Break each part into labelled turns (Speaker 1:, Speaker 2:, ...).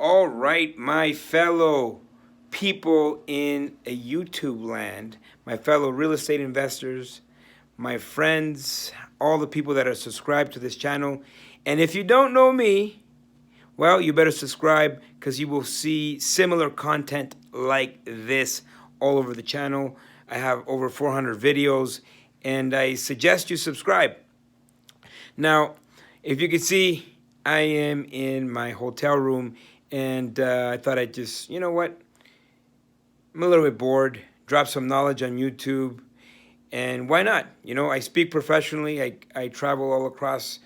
Speaker 1: All right, my fellow people in a YouTube land, my fellow real estate investors, my friends, all the people that are subscribed to this channel. And if you don't know me, well, you better subscribe because you will see similar content like this all over the channel. I have over 400 videos and I suggest you subscribe. Now, if you can see, I am in my hotel room and I thought I'd just, you know what? I'm a little bit bored, drop some knowledge on YouTube, and why not? You know, I speak professionally. I travel all across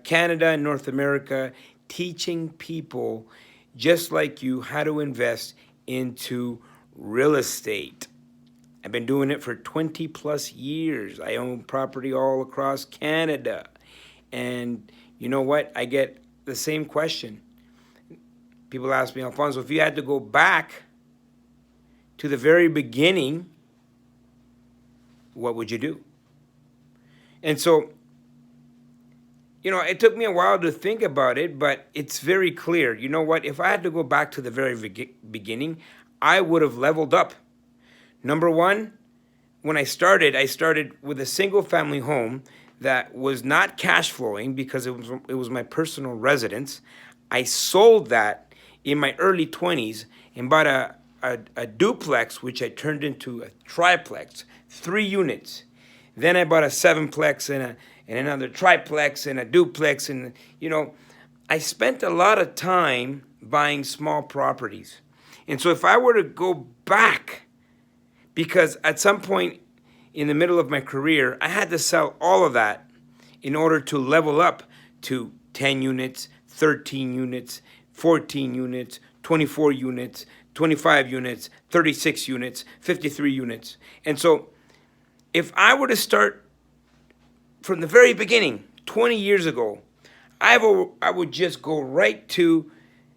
Speaker 1: Canada and North America teaching people just like you how to invest into real estate. I've been doing it for 20 plus years. I own property all across Canada. And you know what? I get the same question. People ask me, Alfonso, if you had to go back to the very beginning, what would you do? And so, you know, it took me a while to think about it, but it's very clear. You know what? If I had to go back to the very beginning, I would have leveled up. Number one, when I started with a single family home that was not cash flowing because it was my personal residence. I sold that in my early 20s and bought a duplex, which I turned into a triplex, 3 units. Then I bought a 7-plex and another triplex and a duplex. And, you know, I spent a lot of time buying small properties. And so if I were to go back, because at some point in the middle of my career, I had to sell all of that in order to level up to 10 units, 13 units, 14 units, 24 units, 25 units, 36 units, 53 units. And so if I were to start from the very beginning, 20 years ago, I would just go right to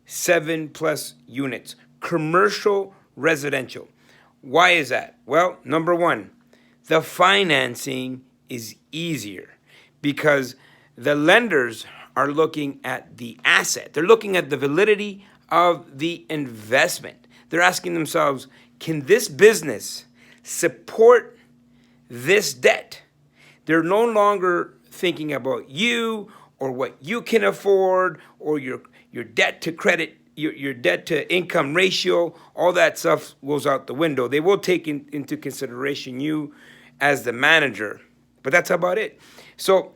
Speaker 1: 7+ units, commercial residential. Why is that? Well, number one, the financing is easier because the lenders are looking at the asset. They're looking at the validity of the investment. They're asking themselves, can this business support this debt? They're no longer thinking about you or what you can afford or your debt to credit, your debt to income ratio. All that stuff goes out the window. They will take into consideration you as the manager, but that's about it. So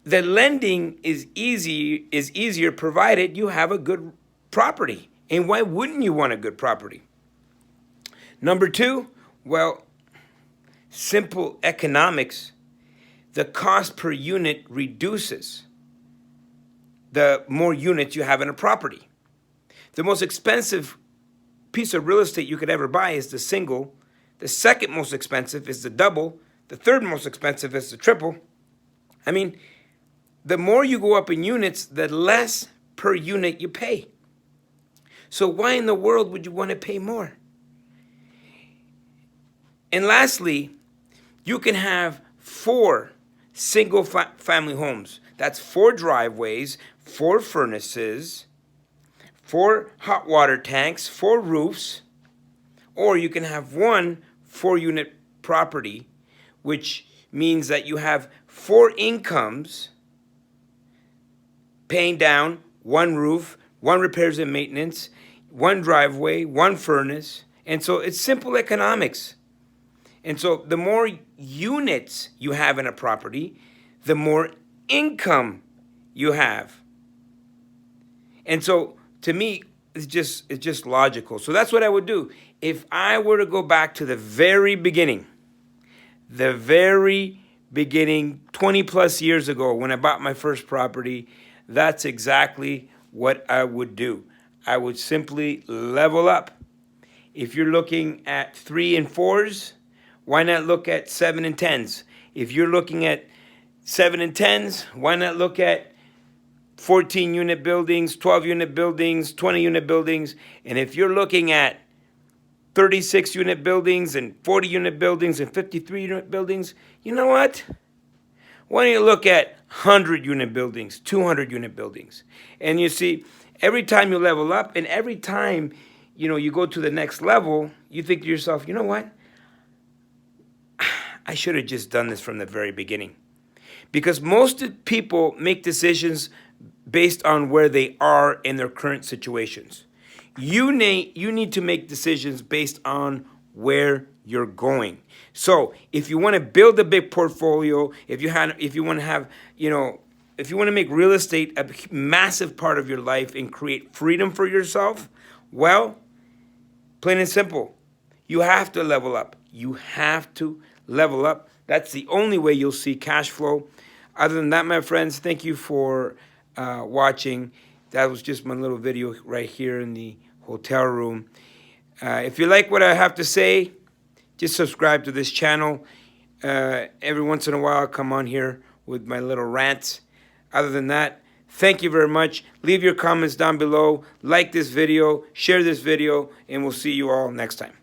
Speaker 1: the lending is easier provided you have a good property. And why wouldn't you want a good property? Number two, well, simple economics. The cost per unit reduces the more units you have in a property. The most expensive piece of real estate you could ever buy is the single. The second most expensive is the double. The third most expensive is the triple. I mean, the more you go up in units, the less per unit you pay. So why in the world would you want to pay more? And lastly, you can have 4 single family homes. That's 4 driveways, 4 furnaces, 4 hot water tanks, 4 roofs, or you can have 1 4-unit property, which means that you have 4 incomes paying down 1 roof, 1 repairs and maintenance, 1 driveway, 1 furnace. And so it's simple economics. And so the more units you have in a property, the more income you have. And so to me, it's just logical. So that's what I would do. If I were to go back to the very beginning, 20 plus years ago when I bought my first property, that's exactly what I would do. I would simply level up. If you're looking at 3 and 4s, why not look at 7 and 10s? If you're looking at 7 and 10s, why not look at 14-unit buildings, 12-unit buildings, 20-unit buildings? And if you're looking at 36-unit buildings and 40-unit buildings and 53-unit buildings, you know what? Why don't you look at 100-unit buildings, 200-unit buildings? And you see, Every time you level up and every time, you go to the next level, you think to yourself, you know what? I should have just done this from the very beginning. Because most people make decisions based on where they are in their current situations. You need to make decisions based on where you're going. So if you want to build a big portfolio, if you want to have, if you want to make real estate a massive part of your life and create freedom for yourself, well, plain and simple, you have to level up. You have to level up. That's the only way you'll see cash flow. Other than that, my friends, thank you for watching. That was just my little video right here in the hotel room. If you like what I have to say, just subscribe to this channel. Every once in a while, I'll come on here with my little rants. Other than that, thank you very much. Leave your comments down below. Like this video, share this video, and we'll see you all next time.